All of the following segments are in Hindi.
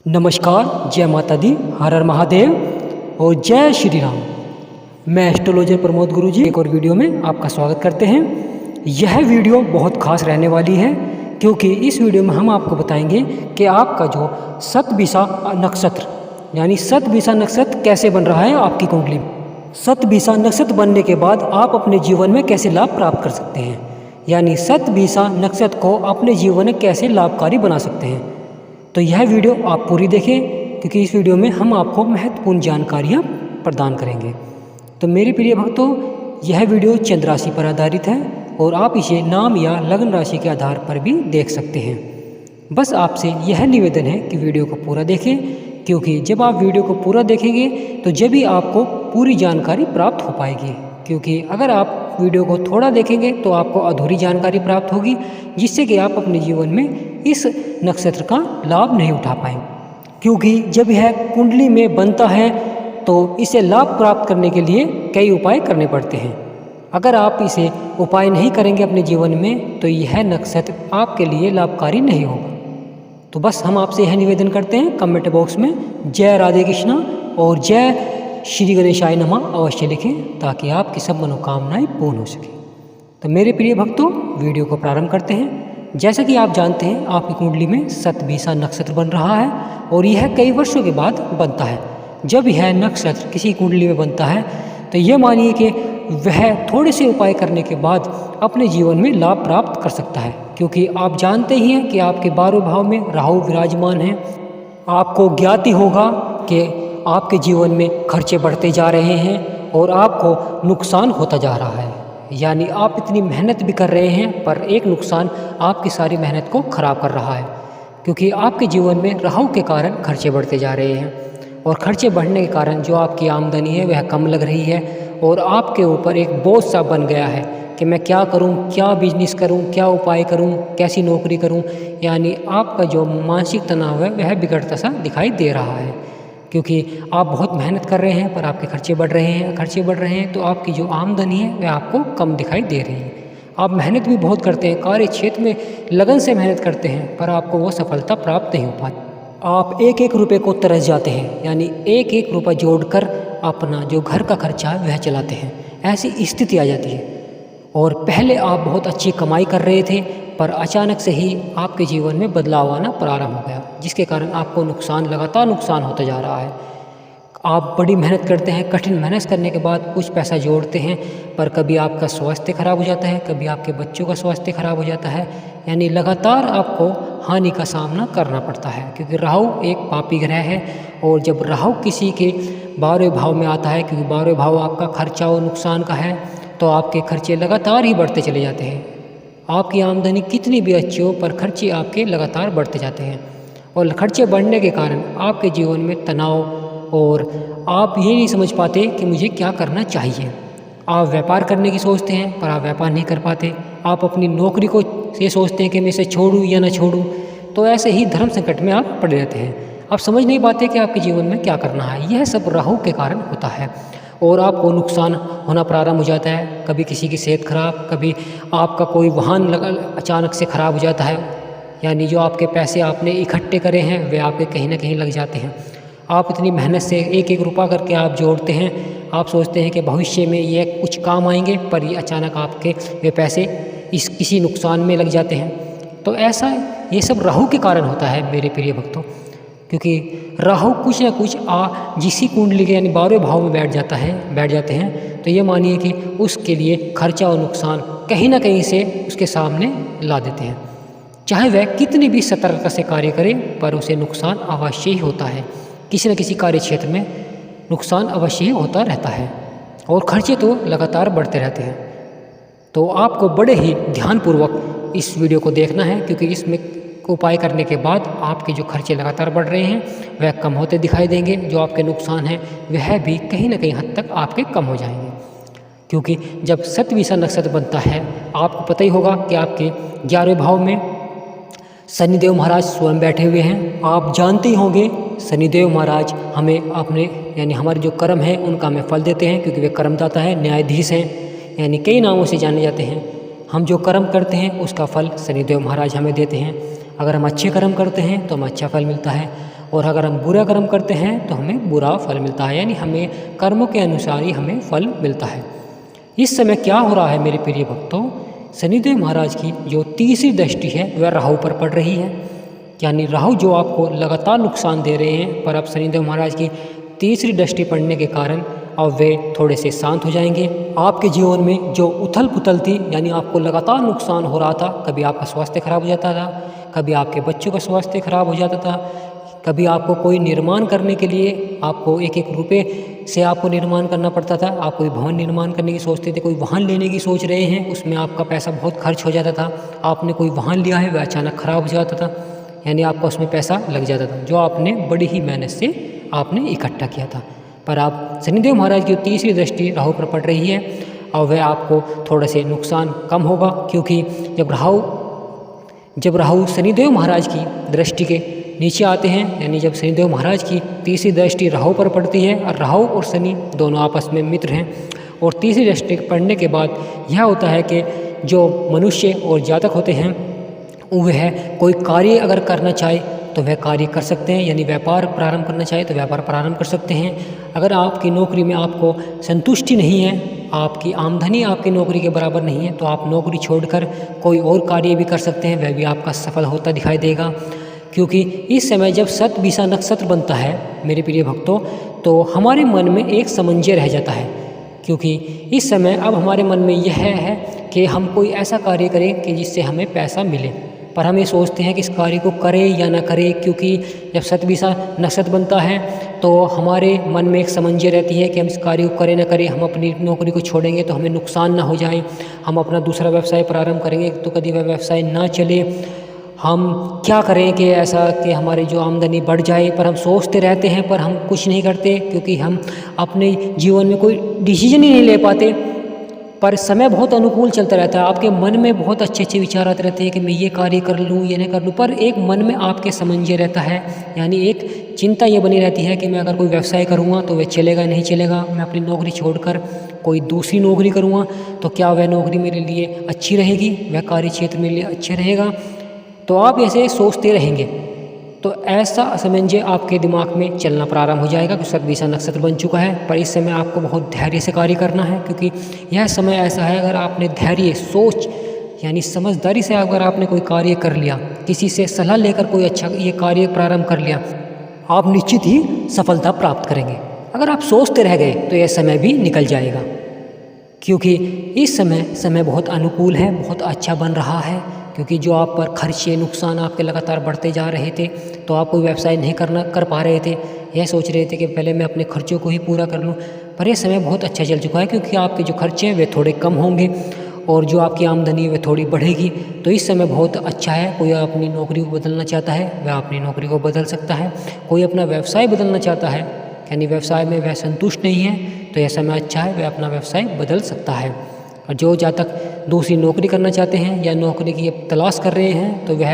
नमस्कार, जय माता दी, हर हर महादेव और जय श्री राम। मैं एस्ट्रोलॉजर प्रमोद गुरु जी एक और वीडियो में आपका स्वागत करते हैं। यह वीडियो बहुत खास रहने वाली है क्योंकि इस वीडियो में हम आपको बताएंगे कि आपका जो शतभिषा नक्षत्र यानी शतभिषा नक्षत्र कैसे बन रहा है आपकी कुंडली में। शतभिषा नक्षत्र बनने के बाद आप अपने जीवन में कैसे लाभ प्राप्त कर सकते हैं, यानी शतभिषा नक्षत्र को अपने जीवन में कैसे लाभकारी बना सकते हैं। तो यह वीडियो आप पूरी देखें क्योंकि इस वीडियो में हम आपको महत्वपूर्ण जानकारियाँ प्रदान करेंगे। तो मेरे प्रिय भक्तों, यह वीडियो चंद्र राशि पर आधारित है और आप इसे नाम या लग्न राशि के आधार पर भी देख सकते हैं। बस आपसे यह निवेदन है कि वीडियो को पूरा देखें, क्योंकि जब आप वीडियो को पूरा देखेंगे तो जब भी आपको पूरी जानकारी प्राप्त हो पाएगी। क्योंकि अगर आप वीडियो को थोड़ा देखेंगे तो आपको अधूरी जानकारी प्राप्त होगी, जिससे कि आप अपने जीवन में इस नक्षत्र का लाभ नहीं उठा पाएंगे। क्योंकि जब यह कुंडली में बनता है तो इसे लाभ प्राप्त करने के लिए कई उपाय करने पड़ते हैं। अगर आप इसे उपाय नहीं करेंगे अपने जीवन में तो यह नक्षत्र आपके लिए लाभकारी नहीं होगा। तो बस हम आपसे यह निवेदन करते हैं, कमेंट बॉक्स में जय राधे कृष्णा और जय श्री गणेशाय नमः अवश्य लिखें, ताकि आपकी सब मनोकामनाएं पूर्ण हो सके। तो मेरे प्रिय भक्तों, वीडियो को प्रारंभ करते हैं। जैसा कि आप जानते हैं, आपकी कुंडली में शतभिषा नक्षत्र बन रहा है और यह कई वर्षों के बाद बनता है। जब यह नक्षत्र किसी कुंडली में बनता है तो यह मानिए कि वह थोड़े से उपाय करने के बाद अपने जीवन में लाभ प्राप्त कर सकता है। क्योंकि आप जानते ही हैं कि आपके 12वें भाव में राहु विराजमान है। आपको ज्ञात ही होगा कि आपके जीवन में खर्चे बढ़ते जा रहे हैं और आपको नुकसान होता जा रहा है। यानी आप इतनी मेहनत भी कर रहे हैं पर एक नुकसान आपकी सारी मेहनत को खराब कर रहा है। क्योंकि आपके जीवन में राहु के कारण खर्चे बढ़ते जा रहे हैं और खर्चे बढ़ने के कारण जो आपकी आमदनी है वह कम लग रही है और आपके ऊपर एक बोझ सा बन गया है कि मैं क्या करूं, क्या बिजनेस करूं, क्या उपाय करूं, कैसी नौकरी करूं। यानी आपका जो मानसिक तनाव है वह बिगड़ता सा दिखाई दे रहा है। क्योंकि आप बहुत मेहनत कर रहे हैं पर आपके खर्चे बढ़ रहे हैं। खर्चे बढ़ रहे हैं तो आपकी जो आमदनी है वह आपको कम दिखाई दे रही है। आप मेहनत भी बहुत करते हैं, कार्य क्षेत्र में लगन से मेहनत करते हैं पर आपको वो सफलता प्राप्त नहीं हो पाती। आप एक एक रुपये को तरस जाते हैं, यानी एक एक रुपये जोड़कर अपना जो घर का खर्चा है वह चलाते हैं। ऐसी स्थिति आ जाती है। और पहले आप बहुत अच्छी कमाई कर रहे थे पर अचानक से ही आपके जीवन में बदलाव आना प्रारंभ हो गया, जिसके कारण आपको लगातार नुकसान होता जा रहा है। आप बड़ी मेहनत करते हैं, कठिन मेहनत करने के बाद कुछ पैसा जोड़ते हैं पर कभी आपका स्वास्थ्य खराब हो जाता है, कभी आपके बच्चों का स्वास्थ्य खराब हो जाता है। यानी लगातार आपको हानि का सामना करना पड़ता है। क्योंकि राहु एक पापी ग्रह है और जब राहु किसी के 12वें भाव में आता है, क्योंकि 12वें भाव आपका खर्चा और नुकसान का है, तो आपके खर्चे लगातार ही बढ़ते चले जाते हैं। आपकी आमदनी कितनी भी अच्छी हो पर खर्चे आपके लगातार बढ़ते जाते हैं और खर्चे बढ़ने के कारण आपके जीवन में तनाव और आप ये नहीं समझ पाते कि मुझे क्या करना चाहिए। आप व्यापार करने की सोचते हैं पर आप व्यापार नहीं कर पाते। आप अपनी नौकरी को ये सोचते हैं कि मैं इसे छोड़ूं या ना छोड़ूं। तो ऐसे ही धर्म संकट में आप पड़े रहते हैं। आप समझ नहीं पाते कि आपके जीवन में क्या करना है। यह सब राहु के कारण होता है और आपको नुकसान होना प्रारंभ हो जाता है। कभी किसी की सेहत खराब, कभी आपका कोई वाहन अचानक से खराब हो जाता है। यानी जो आपके पैसे आपने इकट्ठे करे हैं वे आपके कहीं ना कहीं लग जाते हैं। आप इतनी मेहनत से एक एक रुपया करके आप जोड़ते हैं। आप सोचते हैं कि भविष्य में ये कुछ काम आएंगे पर ये अचानक आपके वे पैसे किसी नुकसान में लग जाते हैं। तो ऐसा ये सब राहु के कारण होता है मेरे प्रिय भक्तों। क्योंकि राहु कुछ ना कुछ जिसी कुंडली के यानी 12वें भाव में बैठ जाते हैं तो ये मानिए कि उसके लिए खर्चा और नुकसान कहीं ना कहीं से उसके सामने ला देते हैं। चाहे वह कितनी भी सतर्कता से कार्य करे पर उसे नुकसान अवश्य ही होता है। किसी न किसी कार्य क्षेत्र में नुकसान अवश्य ही होता रहता है और खर्चे तो लगातार बढ़ते रहते हैं। तो आपको बड़े ही ध्यानपूर्वक इस वीडियो को देखना है, क्योंकि इसमें उपाय करने के बाद आपके जो खर्चे लगातार बढ़ रहे हैं वह कम होते दिखाई देंगे। जो आपके नुकसान हैं वह भी कहीं ना कहीं हद तक आपके कम हो जाएंगे। क्योंकि जब शतभिषा नक्षत्र बनता है, आपको पता ही होगा कि आपके 11वें भाव में शनिदेव महाराज स्वयं बैठे हुए हैं। आप जानते ही होंगे शनिदेव महाराज हमें अपने यानी हमारे जो कर्म है उनका हमें फल देते हैं, क्योंकि वे कर्मदाता है, न्यायाधीश हैं, यानी कई नामों से जाने जाते हैं। हम जो कर्म करते हैं उसका फल शनिदेव महाराज हमें देते हैं। अगर हम अच्छे कर्म करते हैं तो हमें अच्छा फल मिलता है, और अगर हम बुरा कर्म करते हैं तो हमें बुरा फल मिलता है, यानी हमें कर्मों के अनुसार ही हमें फल मिलता है। इस समय क्या हो रहा है मेरे प्रिय भक्तों, शनिदेव महाराज की जो तीसरी दृष्टि है वह राहु पर पड़ रही है, यानी राहु जो आपको लगातार नुकसान दे रहे हैं, पर अब शनिदेव महाराज की तीसरी दृष्टि पड़ने के कारण अब वे थोड़े से शांत हो जाएंगे। आपके जीवन में जो उथल पुथल थी, यानी आपको लगातार नुकसान हो रहा था, कभी आपका स्वास्थ्य खराब हो जाता था, कभी आपके बच्चों का स्वास्थ्य खराब हो जाता था, कभी आपको कोई निर्माण करने के लिए आपको एक एक रुपये से आपको निर्माण करना पड़ता था, आप कोई भवन निर्माण करने की सोचते थे, कोई वाहन लेने की सोच रहे हैं, उसमें आपका पैसा बहुत खर्च हो जाता था, आपने कोई वाहन लिया है वह अचानक खराब हो जाता था, यानी आपका उसमें पैसा लग जाता था जो आपने बड़ी ही मेहनत से आपने इकट्ठा किया था। पर आप शनिदेव महाराज की तीसरी दृष्टि राहु पर पड़ रही है और वह आपको थोड़े से नुकसान कम होगा, क्योंकि जब राहु शनिदेव महाराज की दृष्टि के नीचे आते हैं, यानी जब शनिदेव महाराज की तीसरी दृष्टि राहु पर पड़ती है, और राहु और शनि दोनों आपस में मित्र हैं, और तीसरी दृष्टि पड़ने के बाद यह होता है कि जो मनुष्य और जातक होते हैं वह कोई कार्य अगर करना चाहे तो वह कार्य कर सकते हैं, यानी व्यापार प्रारंभ करना चाहे तो व्यापार प्रारंभ कर सकते हैं। अगर आपकी नौकरी में आपको संतुष्टि नहीं है, आपकी आमदनी आपकी नौकरी के बराबर नहीं है, तो आप नौकरी छोड़कर कोई और कार्य भी कर सकते हैं, वह भी आपका सफल होता दिखाई देगा। क्योंकि इस समय जब सतभिषा नक्षत्र बनता है मेरे प्रिय भक्तों, तो हमारे मन में एक समंजय रह जाता है, क्योंकि इस समय अब हमारे मन में यह है कि हम कोई ऐसा कार्य करें कि जिससे हमें पैसा मिले, पर हम ये सोचते हैं कि इस कार्य को करें या ना करें, क्योंकि जब सतभिषा नक्षत्र बनता है तो हमारे मन में एक समंजय रहती है कि हम इस कार्य को करें ना करें, हम अपनी नौकरी को छोड़ेंगे तो हमें नुकसान ना हो जाए, हम अपना दूसरा व्यवसाय प्रारंभ करेंगे तो कभी वह व्यवसाय ना चले, हम क्या करें कि ऐसा कि हमारी जो आमदनी बढ़ जाए, पर हम सोचते रहते हैं पर हम कुछ नहीं करते, क्योंकि हम अपने जीवन में कोई डिसीजन ही नहीं ले पाते। पर समय बहुत अनुकूल चलता रहता है, आपके मन में बहुत अच्छे अच्छे विचार आते रहते हैं कि मैं ये कार्य कर लूँ, ये नहीं कर लूँ, पर एक मन में आपके समंजय रहता है, यानी एक चिंता ये बनी रहती है कि मैं अगर कोई व्यवसाय करूँगा तो वह चलेगा नहीं चलेगा, मैं अपनी नौकरी छोड़कर कोई दूसरी नौकरी करूँगा तो क्या वह नौकरी मेरे लिए अच्छी रहेगी, वह कार्य क्षेत्र मेरे लिए अच्छा रहेगा, तो आप ऐसे सोचते रहेंगे। तो ऐसा असमंजय आपके दिमाग में चलना प्रारंभ हो जाएगा कि सतभिषा नक्षत्र बन चुका है। पर इस समय आपको बहुत धैर्य से कार्य करना है, क्योंकि यह समय ऐसा है, अगर आपने धैर्य सोच यानी समझदारी से अगर आपने कोई कार्य कर लिया, किसी से सलाह लेकर कोई अच्छा ये कार्य प्रारंभ कर लिया, आप निश्चित ही सफलता प्राप्त करेंगे। अगर आप सोचते रह गए तो यह समय भी निकल जाएगा, क्योंकि इस समय बहुत अनुकूल है, बहुत अच्छा बन रहा है, क्योंकि जो आप पर खर्चे नुकसान आपके लगातार बढ़ते जा रहे थे, तो आप कोई व्यवसाय नहीं कर पा रहे थे, यह सोच रहे थे कि पहले मैं अपने खर्चों को ही पूरा कर लूं, पर यह समय बहुत अच्छा चल चुका है, क्योंकि आपके जो खर्चे हैं वे थोड़े कम होंगे और जो आपकी आमदनी है वह थोड़ी बढ़ेगी। तो इस समय बहुत अच्छा है। कोई अपनी नौकरी को बदलना चाहता है वह अपनी नौकरी को बदल सकता है, कोई अपना व्यवसाय बदलना चाहता है यानी व्यवसाय में वह संतुष्ट नहीं है तो यह समय अच्छा है, वह अपना व्यवसाय बदल सकता है। और जो जहाँ तक दूसरी नौकरी करना चाहते हैं या नौकरी की तलाश कर रहे हैं तो वह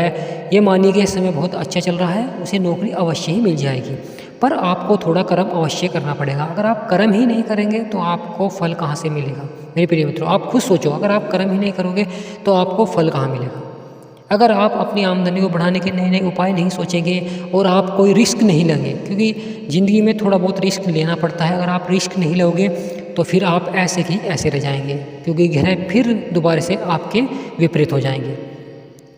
ये मानिए कि इस समय बहुत अच्छा चल रहा है, उसे नौकरी अवश्य ही मिल जाएगी। पर आपको थोड़ा कर्म अवश्य करना पड़ेगा। अगर आप कर्म ही नहीं करेंगे तो आपको फल कहाँ से मिलेगा मेरे प्रिय मित्रों। आप खुद सोचो, अगर आप कर्म ही नहीं करोगे तो आपको फल कहाँ मिलेगा। अगर आप अपनी आमदनी को बढ़ाने के नए नए उपाय नहीं सोचेंगे और आप कोई रिस्क नहीं लेंगे, क्योंकि ज़िंदगी में थोड़ा बहुत रिस्क लेना पड़ता है, अगर आप रिस्क नहीं लोगे तो फिर आप ऐसे ही ऐसे रह जाएंगे, क्योंकि ग्रह फिर दोबारा से आपके विपरीत हो जाएंगे।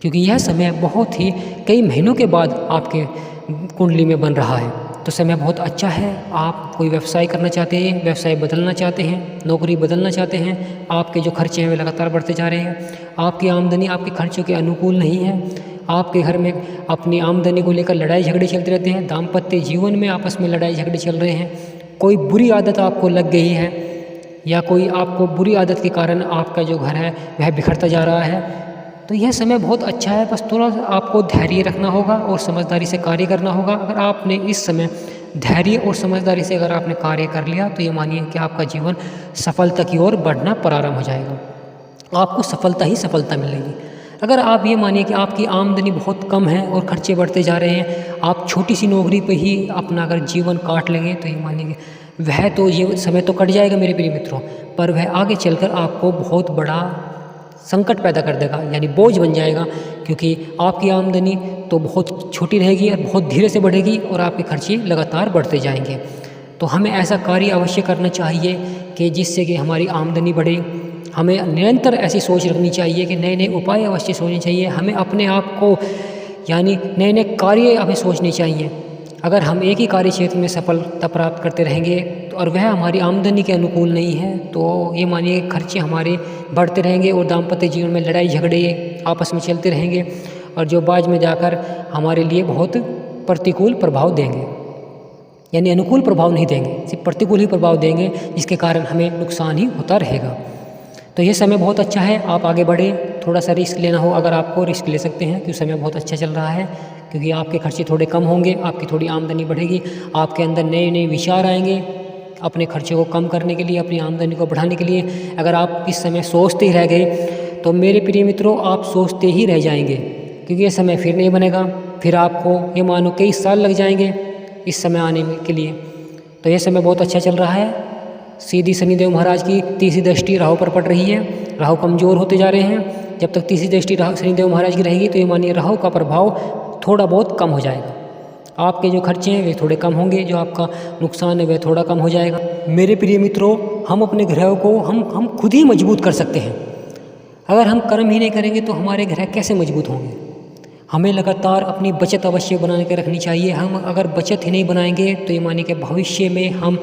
क्योंकि यह समय बहुत ही कई महीनों के बाद आपके कुंडली में बन रहा है, तो समय बहुत अच्छा है। आप कोई व्यवसाय करना चाहते हैं, व्यवसाय बदलना चाहते हैं, नौकरी बदलना चाहते हैं, आपके जो खर्चे हैं वे लगातार बढ़ते जा रहे हैं, आपकी आमदनी आपके खर्चों के अनुकूल नहीं है, आपके घर में अपनी आमदनी को लेकर लड़ाई झगड़े चलते रहते हैं, दाम्पत्य जीवन में आपस में लड़ाई झगड़े चल रहे हैं, कोई बुरी आदत आपको लग गई है या कोई आपको बुरी आदत के कारण आपका जो घर है वह बिखरता जा रहा है, तो यह समय बहुत अच्छा है। बस थोड़ा सा आपको धैर्य रखना होगा और समझदारी से कार्य करना होगा। अगर आपने इस समय धैर्य और समझदारी से अगर आपने कार्य कर लिया तो ये मानिए कि आपका जीवन सफलता की ओर बढ़ना प्रारंभ हो जाएगा, आपको सफलता ही सफलता मिलेगी। अगर आप ये मानिए कि आपकी आमदनी बहुत कम है और खर्चे बढ़ते जा रहे हैं, आप छोटी सी नौकरी पे ही अपना अगर जीवन काट लेंगे तो ये मानिए वह तो ये समय तो कट जाएगा मेरे प्रिय मित्रों, पर वह आगे चलकर आपको बहुत बड़ा संकट पैदा कर देगा, यानी बोझ बन जाएगा, क्योंकि आपकी आमदनी तो बहुत छोटी रहेगी और बहुत धीरे से बढ़ेगी और आपके खर्चे लगातार बढ़ते जाएंगे। तो हमें ऐसा कार्य अवश्य करना चाहिए कि जिससे कि हमारी आमदनी बढ़े। हमें निरंतर ऐसी सोच रखनी चाहिए कि नए नए उपाय अवश्य सोचने चाहिए। हमें अपने आप को यानी नए नए कार्य हमें सोचने चाहिए। अगर हम एक ही कार्य क्षेत्र में सफलता प्राप्त करते रहेंगे तो और वह हमारी आमदनी के अनुकूल नहीं है, तो ये मानिए खर्चे हमारे बढ़ते रहेंगे और दाम्पत्य जीवन में लड़ाई झगड़े आपस में चलते रहेंगे और जो बाद में जाकर हमारे लिए बहुत प्रतिकूल प्रभाव देंगे, यानी अनुकूल प्रभाव नहीं देंगे, सिर्फ प्रतिकूल ही प्रभाव देंगे, जिसके कारण हमें नुकसान ही होता रहेगा। तो ये समय बहुत अच्छा है, आप आगे बढ़ें। थोड़ा सा रिस्क लेना हो अगर आपको, रिस्क ले सकते हैं, क्योंकि समय बहुत अच्छा चल रहा है, क्योंकि आपके खर्चे थोड़े कम होंगे, आपकी थोड़ी आमदनी बढ़ेगी, आपके अंदर नए नए विचार आएंगे अपने खर्चे को कम करने के लिए, अपनी आमदनी को बढ़ाने के लिए। अगर आप इस समय सोचते ही रह गए तो मेरे प्रिय मित्रों, आप सोचते ही रह जाएंगे, क्योंकि ये समय फिर नहीं बनेगा। फिर आपको ये मानो कई साल लग जाएंगे इस समय आने के लिए। तो ये समय बहुत अच्छा चल रहा है। सीधी शनिदेव महाराज की तीसरी दृष्टि राहु पर पड़ रही है, राहु कमज़ोर होते जा रहे हैं। जब तक तीसरी दृष्टि शनिदेव महाराज की रहेगी तो ये मानिए राहु का प्रभाव थोड़ा बहुत कम हो जाएगा। आपके जो खर्चे हैं वे थोड़े कम होंगे, जो आपका नुकसान है वह थोड़ा कम हो जाएगा। मेरे प्रिय मित्रों, हम अपने ग्रह को हम खुद ही मजबूत कर सकते हैं। अगर हम कर्म ही नहीं करेंगे तो हमारे ग्रह कैसे मजबूत होंगे। हमें लगातार अपनी बचत अवश्य बना के रखनी चाहिए। हम अगर बचत ही नहीं बनाएंगे तो ये मानिए कि भविष्य में हम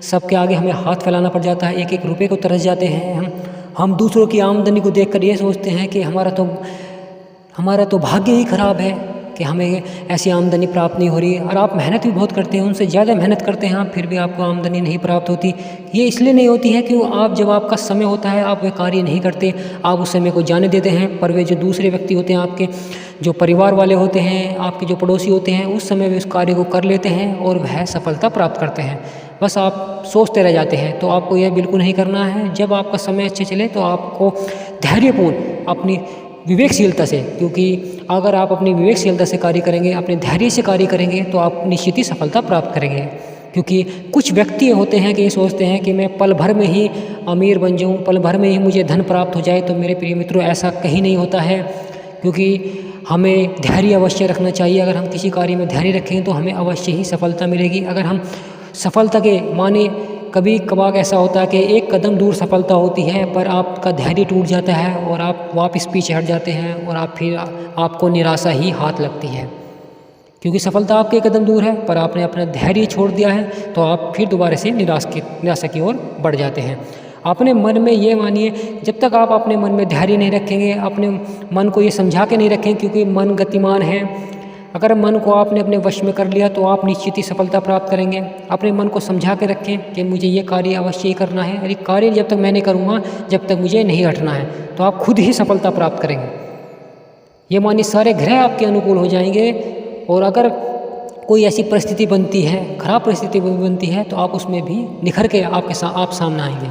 सबके आगे हमें हाथ फैलाना पड़ जाता है, एक एक रुपये को तरस जाते हैं। हम दूसरों की आमदनी को देखकर ये सोचते हैं कि हमारा तो भाग्य ही खराब है कि हमें ऐसी आमदनी प्राप्त नहीं हो रही है। और आप मेहनत भी बहुत करते हैं, उनसे ज़्यादा मेहनत करते हैं आप, फिर भी आपको आमदनी नहीं प्राप्त होती। ये इसलिए नहीं होती है कि आप जब आपका समय होता है आप वह कार्य नहीं करते, आप उस समय को जाने देते हैं। पर वे जो दूसरे व्यक्ति होते हैं, आपके जो परिवार वाले होते हैं, आपके जो पड़ोसी होते हैं, उस समय वे उस कार्य को कर लेते हैं और वह सफलता प्राप्त करते हैं। बस आप सोचते रह जाते हैं। तो आपको यह बिल्कुल नहीं करना है। जब आपका समय अच्छे चले तो आपको धैर्यपूर्ण अपनी विवेकशीलता से, क्योंकि अगर आप अपनी विवेकशीलता से कार्य करेंगे, अपने धैर्य से कार्य करेंगे तो आप निश्चित ही सफलता प्राप्त करेंगे। क्योंकि कुछ व्यक्ति होते हैं कि ये सोचते हैं कि मैं पल भर में ही अमीर बन जाऊं, पल भर में ही मुझे धन प्राप्त हो जाए। तो मेरे प्रिय मित्रों, ऐसा कहीं नहीं होता है, क्योंकि हमें धैर्य अवश्य रखना चाहिए। अगर हम किसी कार्य में धैर्य रखें तो हमें अवश्य ही सफलता मिलेगी। अगर हम सफलता के माने, कभी कभार ऐसा होता है कि एक कदम दूर सफलता होती है पर आपका धैर्य टूट जाता है और आप वापस पीछे हट जाते हैं और आपको निराशा ही हाथ लगती है, क्योंकि सफलता आपके एक कदम दूर है पर आपने अपना धैर्य छोड़ दिया है। तो आप फिर दोबारा से निराशा की ओर बढ़ जाते हैं। अपने मन में ये मानिए, जब तक आप अपने मन में धैर्य नहीं रखेंगे, अपने मन को ये समझा के नहीं रखें, क्योंकि मन गतिमान है। अगर मन को आपने अपने वश में कर लिया तो आप निश्चित ही सफलता प्राप्त करेंगे। अपने मन को समझा के रखें कि मुझे ये कार्य अवश्य ही करना है, यदि कार्य जब तक मैं नहीं करूँगा, जब तक मुझे नहीं हटना है, तो आप खुद ही सफलता प्राप्त करेंगे। ये मानिए सारे ग्रह आपके अनुकूल हो जाएंगे। और अगर कोई ऐसी परिस्थिति बनती है, खराब परिस्थिति बनती है, तो आप उसमें भी निखर के आप सामने आएंगे।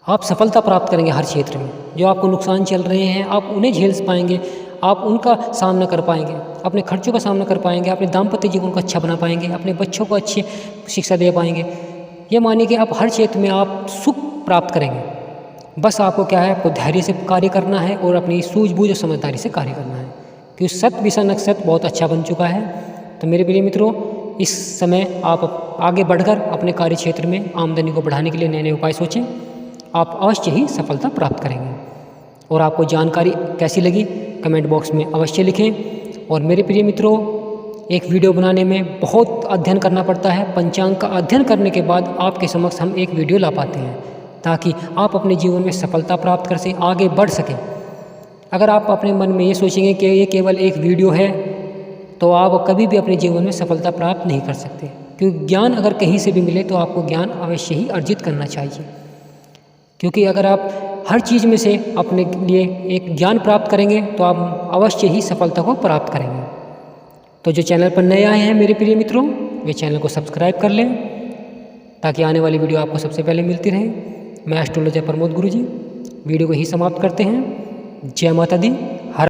आप सफलता प्राप्त करेंगे हर क्षेत्र में। जो आपको नुकसान चल रहे हैं आप उन्हें झेल पाएंगे, आप उनका सामना कर पाएंगे, अपने खर्चों का सामना कर पाएंगे, अपने दाम्पत्य जीवन को अच्छा बना पाएंगे, अपने बच्चों को अच्छी शिक्षा दे पाएंगे। ये मानिए कि आप हर क्षेत्र में आप सुख प्राप्त करेंगे। बस आपको क्या है, आपको धैर्य से कार्य करना है और अपनी सूझबूझ और समझदारी से कार्य करना है, क्योंकि सत विषय नक्षत बहुत अच्छा बन चुका है। तो मेरे प्रिय मित्रों, इस समय आप आगे बढ़कर अपने कार्य क्षेत्र में आमदनी को बढ़ाने के लिए नए नए उपाय सोचें। आप अवश्य ही सफलता प्राप्त करेंगे। और आपको जानकारी कैसी लगी कमेंट बॉक्स में अवश्य लिखें। और मेरे प्रिय मित्रों, एक वीडियो बनाने में बहुत अध्ययन करना पड़ता है। पंचांग का अध्ययन करने के बाद आपके समक्ष हम एक वीडियो ला पाते हैं, ताकि आप अपने जीवन में सफलता प्राप्त कर सकें, आगे बढ़ सकें। अगर आप अपने मन में ये सोचेंगे कि ये केवल एक वीडियो है, तो आप कभी भी अपने जीवन में सफलता प्राप्त नहीं कर सकते। क्योंकि ज्ञान अगर कहीं से भी मिले तो आपको ज्ञान अवश्य ही अर्जित करना चाहिए। क्योंकि अगर आप हर चीज़ में से अपने लिए एक ज्ञान प्राप्त करेंगे तो आप अवश्य ही सफलता को प्राप्त करेंगे। तो जो चैनल पर नए आए हैं मेरे प्रिय मित्रों, वे चैनल को सब्सक्राइब कर लें, ताकि आने वाली वीडियो आपको सबसे पहले मिलती रहे। मैं एस्ट्रोलॉजर प्रमोद गुरुजी वीडियो को ही समाप्त करते हैं। जय माता दी।